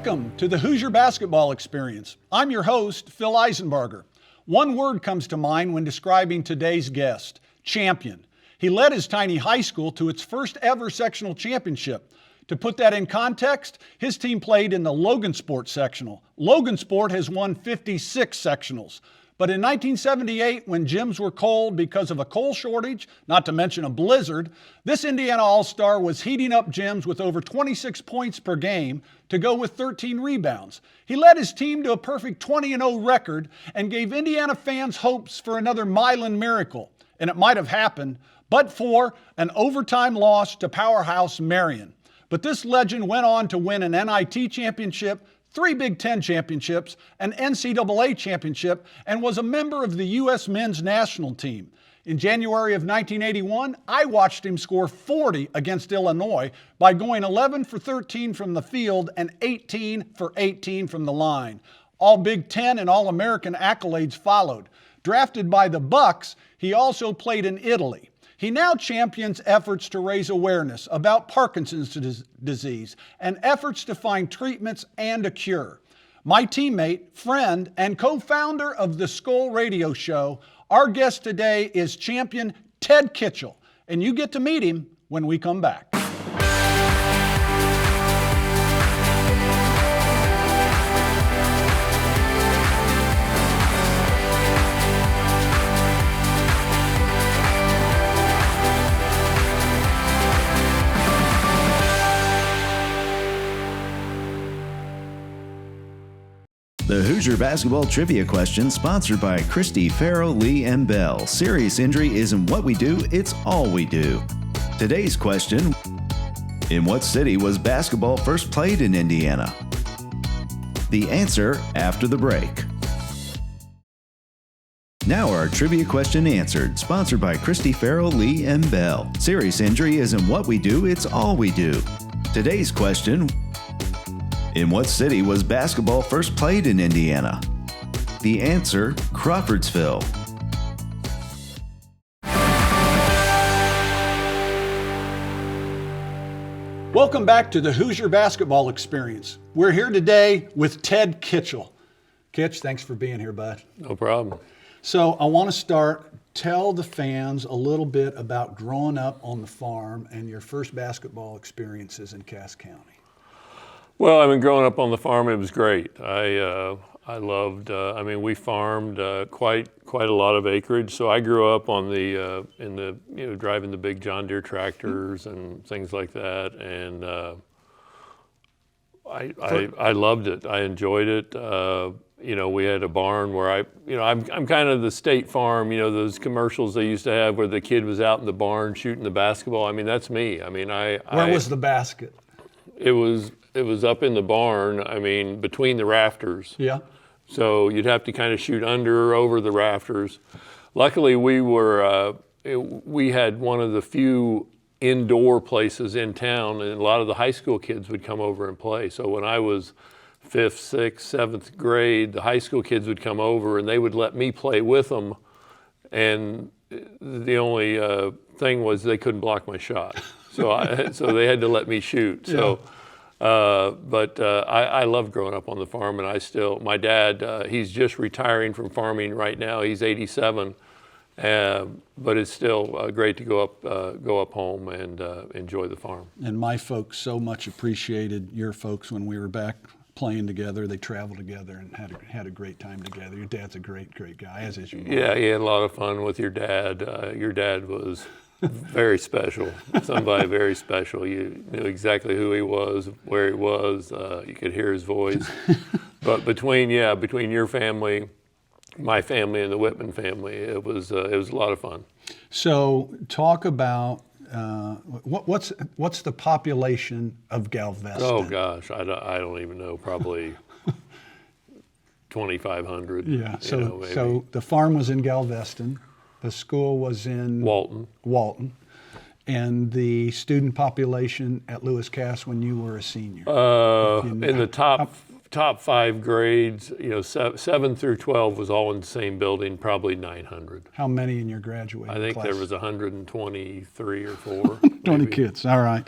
Welcome to the Hoosier Basketball Experience. I'm your host, Phil Eisenbarger. One word comes to mind when describing today's guest, champion. He led his tiny high school to its first ever sectional championship. To put that in context, his team played in the Logansport sectional. Logansport has won 56 sectionals. But in 1978, when gyms were cold because of a coal shortage, not to mention a blizzard, this Indiana All-Star was heating up gyms with over 26 points per game to go with 13 rebounds. He led hhis team to a perfect 20-0 record and gave Indiana fans hopes for another Milan miracle. And it might have happened, but for an overtime loss to powerhouse Marion. But this legend went on to win an NIT championship, 3 Big Ten championships, an NCAA championship, and was a member of the U.S. men's national team. In January of 1981, I watched him score 40 against Illinois by going 11 for 13 from the field and 18 for 18 from the line. All Big Ten and All-American accolades followed. Drafted by the Bucks, he also played in Italy. He now champions efforts to raise awareness about Parkinson's disease and efforts to find treatments and a cure. My teammate, friend, and co-founder of the Skull Radio Show, our guest today is champion Ted Kitchel, and you get to meet him when we come back. The Hoosier Basketball Trivia Question, sponsored by Christy, Farrow, Lee, and Bell. Serious injury isn't what we do, it's all we do. Today's question: in what city was basketball first played in Indiana? The answer after the break. Now our trivia question answered, sponsored by Christy, Farrow, Lee, and Bell. Serious injury isn't what we do, it's all we do. Today's question: in what city was basketball first played in Indiana? The answer, Crawfordsville. Welcome back to the Hoosier Basketball Experience. We're here today with Ted Kitchel. Kitch, thanks for being here, bud. No problem. So I want to start, tell the fans a little bit about growing up on the farm and your first basketball experiences in Cass County. Well, I mean, growing up on the farm, it was great. I loved. We farmed quite a lot of acreage. So I grew up on driving the big John Deere tractors and things like that, and I loved it. I enjoyed it. We had a barn where I'm kind of the State Farm. Those commercials they used to have where the kid was out in the barn shooting the basketball. I mean, that's me. I mean, Where was the basket? It was up in the barn, between the rafters. Yeah. So you'd have to kind of shoot under or over the rafters. Luckily, we had one of the few indoor places in town, and a lot of the high school kids would come over and play. So when I was 5th, 6th, 7th grade, the high school kids would come over and they would let me play with them. And the only thing was they couldn't block my shot. So they had to let me shoot. So. Yeah. I loved growing up on the farm, and my dad, he's just retiring from farming right now. He's 87, but it's still great to go up home and enjoy the farm. And my folks so much appreciated your folks when we were back playing together. They traveled together and had a great time together. Your dad's a great guy, as is your mom. Yeah, he had a lot of fun with your dad. Your dad was very special, somebody very special. You knew exactly who he was, where he was. You could hear his voice. But between your family, my family, and the Whitman family, it was a lot of fun. So talk about what's the population of Galveston? Oh gosh, I don't even know. Probably 2,500. Yeah. So the farm was in Galveston. The school was in Walton. And the student population at Lewis Cass when you were a senior? In the top 5 grades, 7 through 12 was all in the same building, probably 900. How many in your graduating class? I think there was 123 or 4. 20 kids, all right.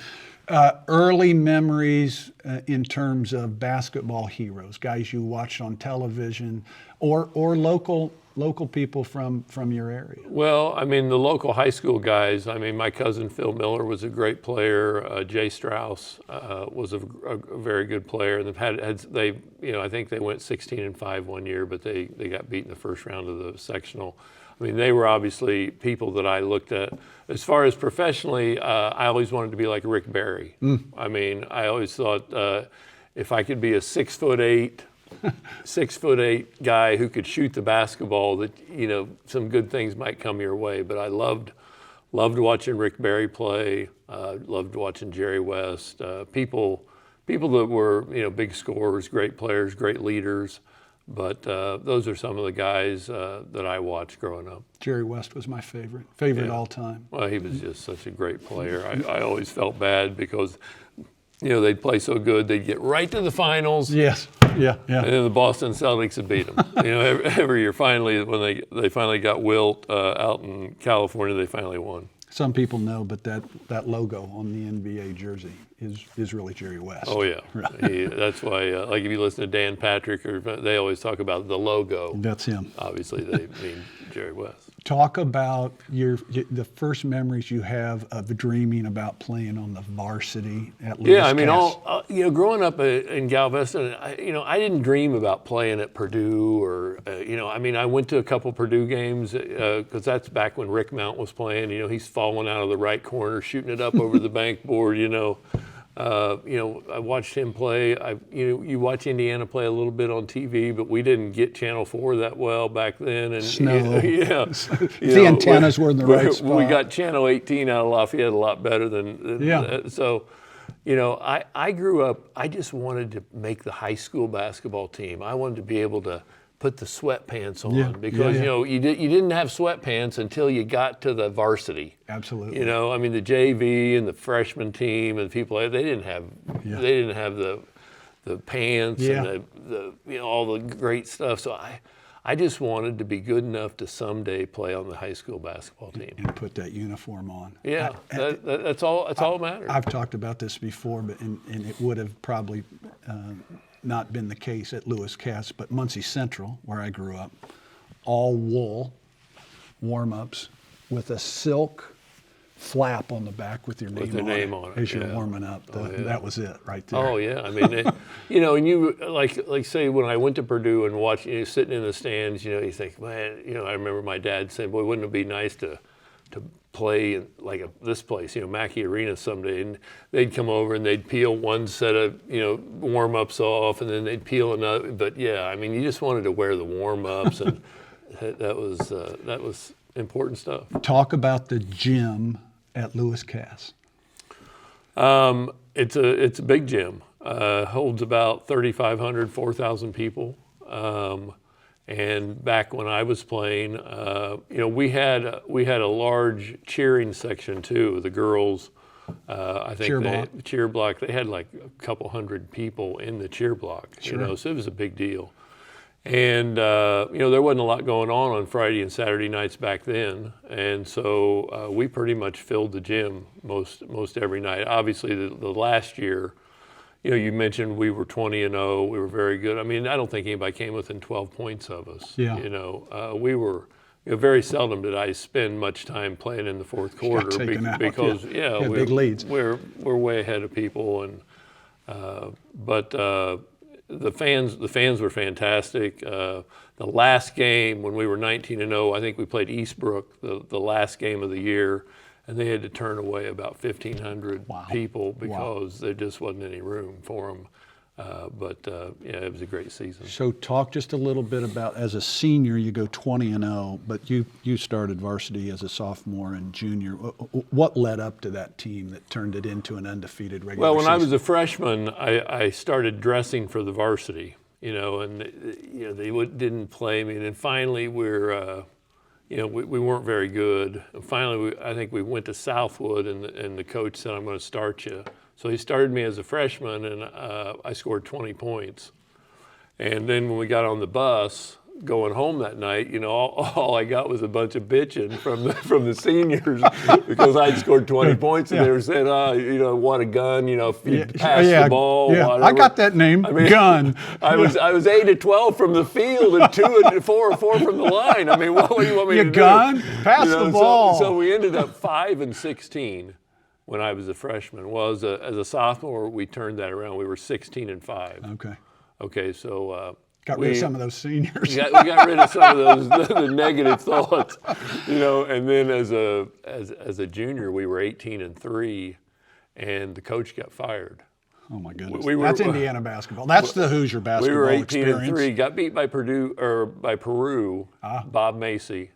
Early memories in terms of basketball heroes, guys you watched on television, or local people from your area. Well, I mean, the local high school guys, I mean, my cousin Phil Miller was a great player. Jay Strauss was a very good player. And I think they went 16-5 one year, but they got beat in the first round of the sectional. I mean, they were obviously people that I looked at. As far as professionally, I always wanted to be like Rick Barry. I mean, I always thought if I could be a 6'8", 6'8" guy who could shoot the basketball, that some good things might come your way. But I loved watching Rick Barry play. Loved watching Jerry West. People that were big scorers, great players, great leaders. But those are some of the guys that I watched growing up. Jerry West was my favorite all time. Well, he was just such a great player. I always felt bad because they'd play so good, they'd get right to the finals. Yes, yeah. And then the Boston Celtics would beat them. Every year, finally, when they finally got Wilt out in California, they finally won. Some people know, but that logo on the NBA jersey is really Jerry West. Oh yeah, that's why. Like if you listen to Dan Patrick, they always talk about the logo. That's him. Obviously, they mean Jerry West. Talk about the first memories you have of dreaming about playing on the varsity at Lewis. Yeah, I mean, growing up in Galveston, I didn't dream about playing at Purdue or, I mean, I went to a couple Purdue games because that's back when Rick Mount was playing. He's falling out of the right corner, shooting it up over the bank board. I watched him play. You watch Indiana play a little bit on TV, but we didn't get Channel 4 that well back then. And Snow. Yeah, the antennas were in the right spot. We got Channel 18 out of Lafayette a lot better than so. I grew up. I just wanted to make the high school basketball team. I wanted to be able to put the sweatpants on because you didn't have sweatpants until you got to the varsity. Absolutely. I mean the JV and the freshman team and people, they didn't have the pants and the all the great stuff. So I just wanted to be good enough to someday play on the high school basketball team and put that uniform on. Yeah, that's all that matters. I've talked about this before, but and it would have probably not been the case at Lewis Cass, but Muncie Central, where I grew up, all wool warm-ups with a silk flap on the back with your name on it as you're warming up. That was it right there. Oh yeah, I mean, and you like say when I went to Purdue and watching, sitting in the stands, you think, man, I remember my dad saying, boy, wouldn't it be nice to play in this place, Mackey Arena someday, and they'd come over and they'd peel one set of warm-ups off, and then they'd peel another. But yeah, I mean, you just wanted to wear the warm-ups, and that was important stuff. Talk about the gym at Lewis Cass. It's a big gym. Holds about 3,500, 4,000 people. And back when I was playing, we had a large cheering section too. The girls, I think cheer block. They had like a couple hundred people in the cheer block. Sure. So it was a big deal. And there wasn't a lot going on Friday and Saturday nights back then, and so we pretty much filled the gym most every night. Obviously, the last year. You mentioned we were 20-0. We were very good. I mean, I don't think anybody came within 12 points of us. Yeah. We were. Very seldom did I spend much time playing in the fourth quarter because big leads. We're way ahead of people, and but the fans were fantastic. The last game when we were 19-0, I think we played Eastbrook the last game of the year. And they had to turn away about 1,500 people because there just wasn't any room for them. It was a great season. So talk just a little bit about, as a senior, you go 20-0, but you started varsity as a sophomore and junior. What led up to that team that turned it into an undefeated regular season? Well, when I was a freshman, I started dressing for the varsity, and they didn't play me. And then finally we weren't very good. And finally, I think we went to Southwood, and the coach said, I'm going to start you. So he started me as a freshman, and I scored 20 points. And then when we got on the bus, going home that night, all I got was a bunch of bitching from the seniors because I'd scored 20 points, and they were saying, what a gun, if you pass the ball. Yeah, whatever. I got that name, gun. I was 8 of 12 from the field and 2 and 4 or 4 from the line. I mean, what do you want me to do? Gun, pass the ball. So we ended up 5 and 16 when I was a freshman. Well, as a sophomore, we turned that around. We were 16 and 5. Okay, so got rid of some of those seniors. We got rid of some of those the negative thoughts, And then as a junior, we were 18 and 3, and the coach got fired. Oh my goodness! That's Indiana basketball. That's the Hoosier basketball We were 18 experience. and 3. Got beat by Peru. Bob Macy.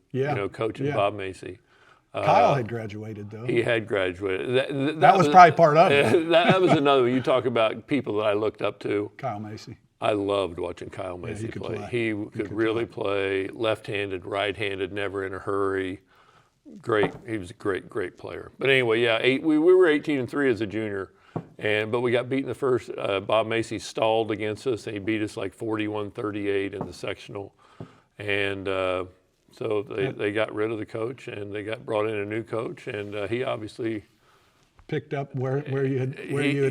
Coaching Bob Macy. Kyle had graduated, though. He had graduated. That was probably part of it. That was another one. You talk about people that I looked up to. Kyle Macy. I loved watching Kyle Macy play. He could really play left-handed, right-handed, never in a hurry. Great. He was a great player. But anyway, we were 18 and 3 as a junior, but we got beat in the first. Bob Macy stalled against us, and he beat us like 41-38 in the sectional, and so they got rid of the coach, and they brought in a new coach, and he obviously picked up where you had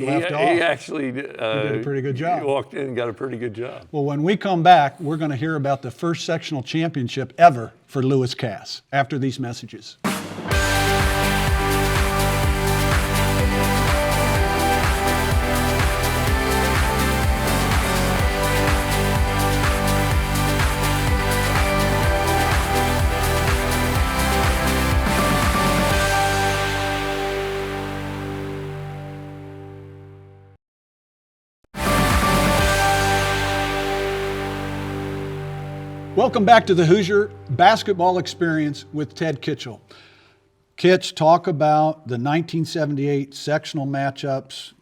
left off. He actually did a pretty good job. He walked in and got a pretty good job. Well, when we come back, we're going to hear about the first sectional championship ever for Lewis Cass after these messages. Welcome back to the Hoosier Basketball Experience with Ted Kitchel. Kitch, talk about the 1978 sectional matchups,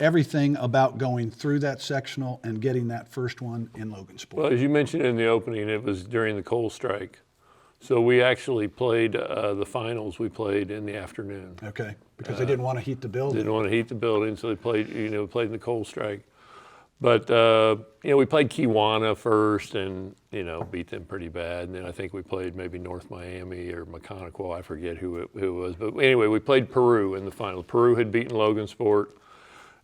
everything about going through that sectional and getting that first one in Logansport. Well, as you mentioned in the opening, it was during the coal strike. So we actually played the finals. We played in the afternoon. Okay, because they didn't want to heat the building. Didn't want to heat the building, so they played. Played in the coal strike. But we played Kiwanis first, and beat them pretty bad. And then I think we played maybe North Miami or McConaughey. I forget who it was. But anyway, we played Peru in the final. Peru had beaten Logansport,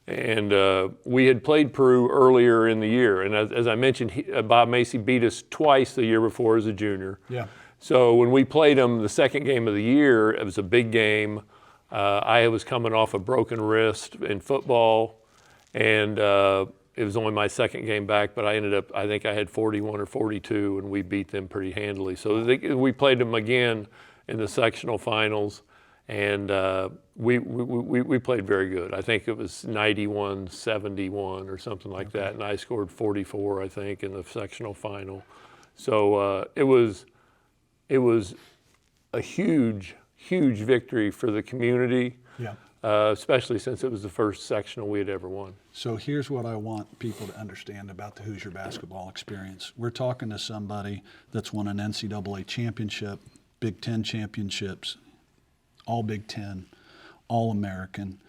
and we had played Peru earlier in the year. And as I mentioned, Bob Macy beat us twice the year before as a junior. Yeah. So when we played them the second game of the year, it was a big game. I was coming off a broken wrist in football, and it was only my second game back, but I think I had 41 or 42, and we beat them pretty handily. So we played them again in the sectional finals, and we played very good. I think it was 91-71 or something like that, and I scored 44, I think, in the sectional final. So it was a huge victory for the community. Yeah. Especially since it was the first sectional we had ever won. So here's what I want people to understand about the Hoosier Basketball Experience. We're talking to somebody that's won an NCAA championship, Big Ten championships, all Big Ten, all American.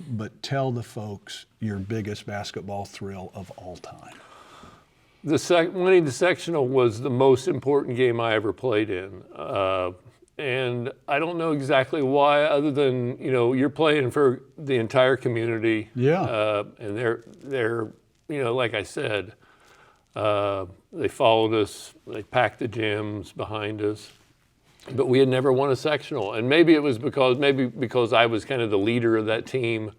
But tell the folks your biggest basketball thrill of all time. Winning the sectional was the most important game I ever played in. And I don't know exactly why, other than, you're playing for the entire community. Yeah. And they're like I said, they followed us, they packed the gyms behind us, but we had never won a sectional. And maybe it was because I was kind of the leader of that team.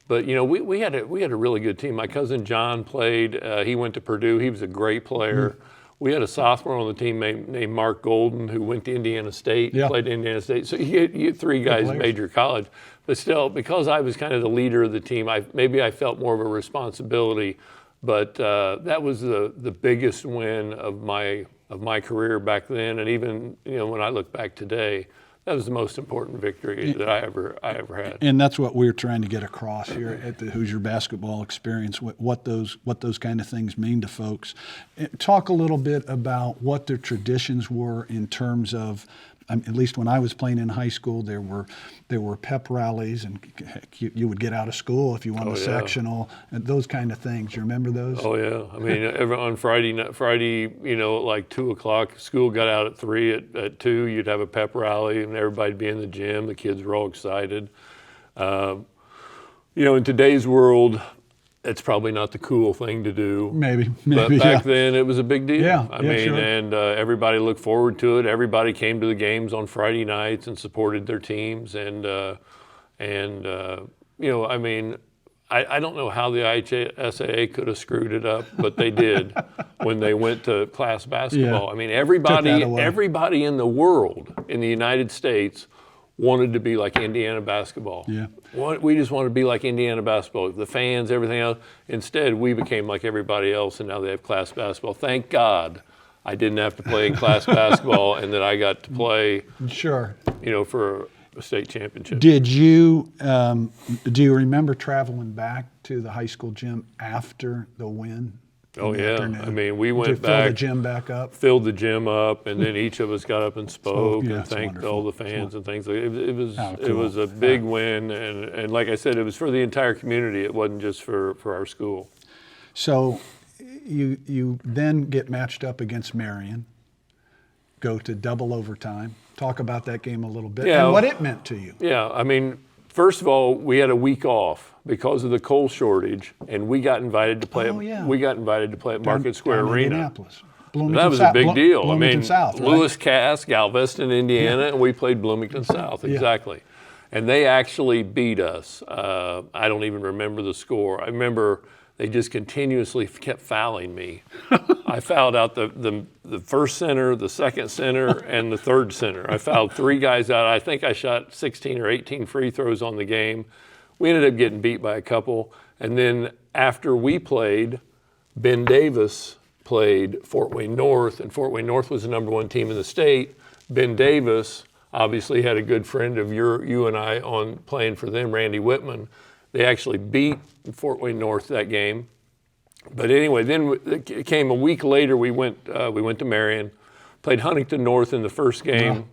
But, we had a really good team. My cousin John played, he went to Purdue, he was a great player. Mm-hmm. We had a sophomore on the team named Mark Golden who went to Indiana State, played at Indiana State. So you had 3 guys major college. But still, because I was kind of the leader of the team, I felt more of a responsibility. But that was the biggest win of my career back then. And even when I look back today, that was the most important victory that I ever had. And that's what we're trying to get across here at the Hoosier Basketball Experience, what those kind of things mean to folks. Talk a little bit about what their traditions were in terms of at least when I was playing in high school, there were pep rallies, and heck, you would get out of school if you won the sectional, and those kind of things. You remember those? Oh yeah, I mean, on Friday, like 2:00, school got out at 3. At 2, you'd have a pep rally, and everybody'd be in the gym. The kids were all excited. In today's world, it's probably not the cool thing to do. Maybe. But back then, it was a big deal. Yeah, I mean, sure. and everybody looked forward to it. Everybody came to the games on Friday nights and supported their teams. And I mean, I don't know how the IHSAA could have screwed it up, but they did when they went to class basketball. Yeah. I mean, everybody in the world, in the United States, wanted to be like Indiana basketball. Yeah. We just wanted to be like Indiana basketball. The fans, everything else. Instead, we became like everybody else, and now they have class basketball. Thank God I didn't have to play in class basketball, and that I got to play, Sure. For a state championship. Did you, do you remember traveling back to the high school gym after the win? Oh, yeah. Afternoon? I mean, we went Did you fill the back, gym back up? filled the gym up, and then each of us got up and spoke Yeah, and it's thanked wonderful. all the fans and things. It cool. was a big win, and like I said, it was for the entire community. It wasn't just for our school. So you then get matched up against Marion, go to double overtime. Talk about that game a little bit and what it meant to you. Yeah, I mean, first of all, we had a week off because of the coal shortage, and we got invited to play. We got invited to play at Market Square Arena. Indianapolis. That was a big deal. Bloomington South, right? Lewis Cass, Galveston, Indiana, and we played Bloomington South, exactly. And they actually beat us. I don't even remember the score. I remember they just continuously kept fouling me. I fouled out the first center, the second center, and the third center. I fouled 3 guys out. I think I shot 16 or 18 free throws on the game. We ended up getting beat by a couple. And then after we played, Ben Davis played Fort Wayne North, and Fort Wayne North was the #1 team in the state. Ben Davis obviously had a good friend of you and I on playing for them, Randy Whitman. They actually beat Fort Wayne North that game. But anyway, then it came a week later. We went to Marion, played Huntington North in the first game,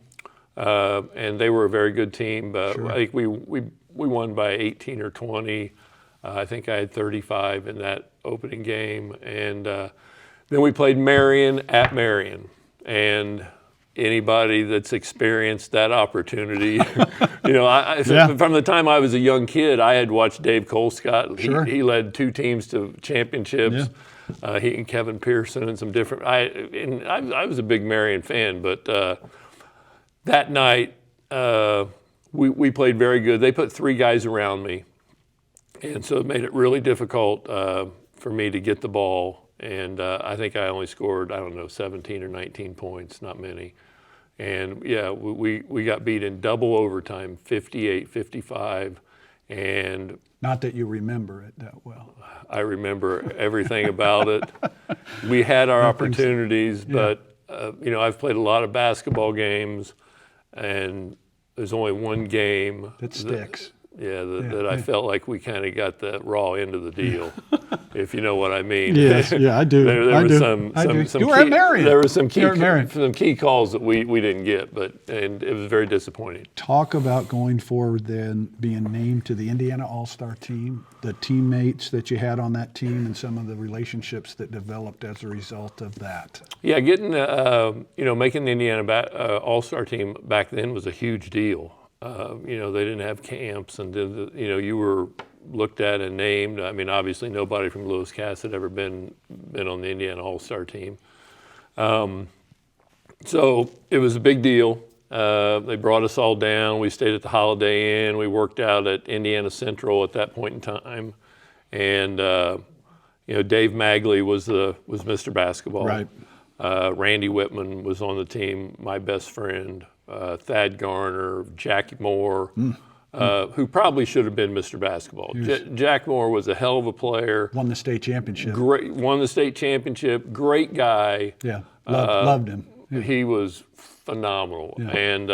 and they were a very good team. Sure. I think we won by 18 or 20. I think I had 35 in that opening game, and then we played Marion at Marion, and anybody that's experienced that opportunity, from the time I was a young kid, I had watched Dave Colescott. Sure. He led 2 teams to championships. Yeah. He and Kevin Pearson and some different. I was a big Marion fan, but that night we played very good. They put 3 guys around me, and so it made it really difficult for me to get the ball. And I think I only scored, 17 or 19 points, not many. And yeah, we got beat in double overtime, 58-55. And not that you remember it that well. I remember everything about it. We had our opportunities, but I've played a lot of basketball games, and there's only one game that sticks. That I felt like we kind of got the raw end of the deal, if you know what I mean. Yes, I do. There were some you were at Marion. There were some key calls that we didn't get, and it was very disappointing. Talk about going forward then, being named to the Indiana All-Star team, the teammates that you had on that team, and some of the relationships that developed as a result of that. Yeah, getting making the Indiana All-Star team back then was a huge deal. They didn't have camps, and you were looked at and named. I mean, obviously nobody from Lewis Cass had ever been on the Indiana All-Star team. So it was a big deal. They brought us all down. We stayed at the Holiday Inn. We worked out at Indiana Central at that point in time. And, Dave Magley was Mr. Basketball. Right. Randy Whitman was on the team, my best friend. Thad Garner, Jackie Moore, who probably should have been Mr. Basketball. Jack Moore was a hell of a player. Won the state championship. Won the state championship. Great guy. Yeah, loved him. Yeah. He was phenomenal. Yeah. And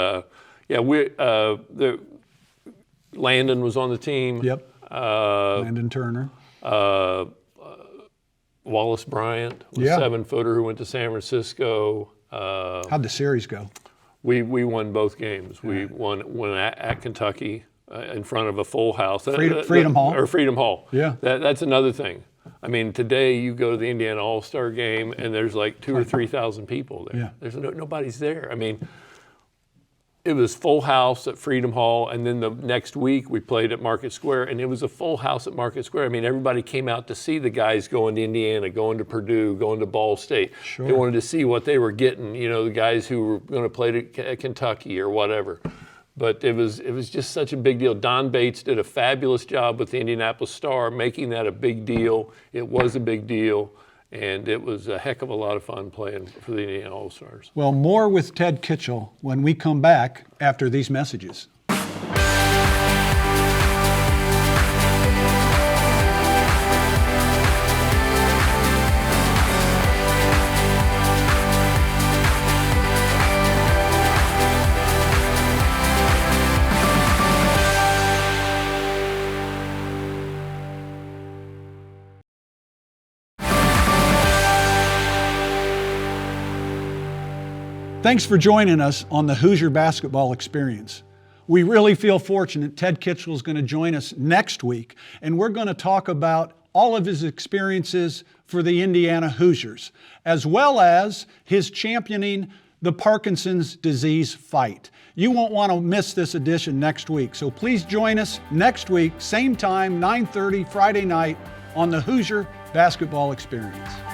Landon was on the team. Yep. Landon Turner. Wallace Bryant was a 7-footer who went to San Francisco. How'd the series go? We won both games. We won at Kentucky in front of a full house. Freedom Hall. Or Freedom Hall. Yeah. That's another thing. I mean, today you go to the Indiana All-Star game and there's like 2,000 or 3,000 people there. Yeah. There's nobody's there. I mean, it was full house at Freedom Hall, and then the next week we played at Market Square, and it was a full house at Market Square. I mean, everybody came out to see the guys going to Indiana, going to Purdue, going to Ball State. Sure. They wanted to see what they were getting, the guys who were going to play at Kentucky or whatever. But it was just such a big deal. Don Bates did a fabulous job with the Indianapolis Star, making that a big deal. It was a big deal. And it was a heck of a lot of fun playing for the Indiana All-Stars. Well, more with Ted Kitchel when we come back after these messages. Thanks for joining us on the Hoosier Basketball Experience. We really feel fortunate Ted Kitchel is going to join us next week, and we're going to talk about all of his experiences for the Indiana Hoosiers, as well as his championing the Parkinson's disease fight. You won't want to miss this edition next week, so please join us next week, same time, 9:30 Friday night on the Hoosier Basketball Experience.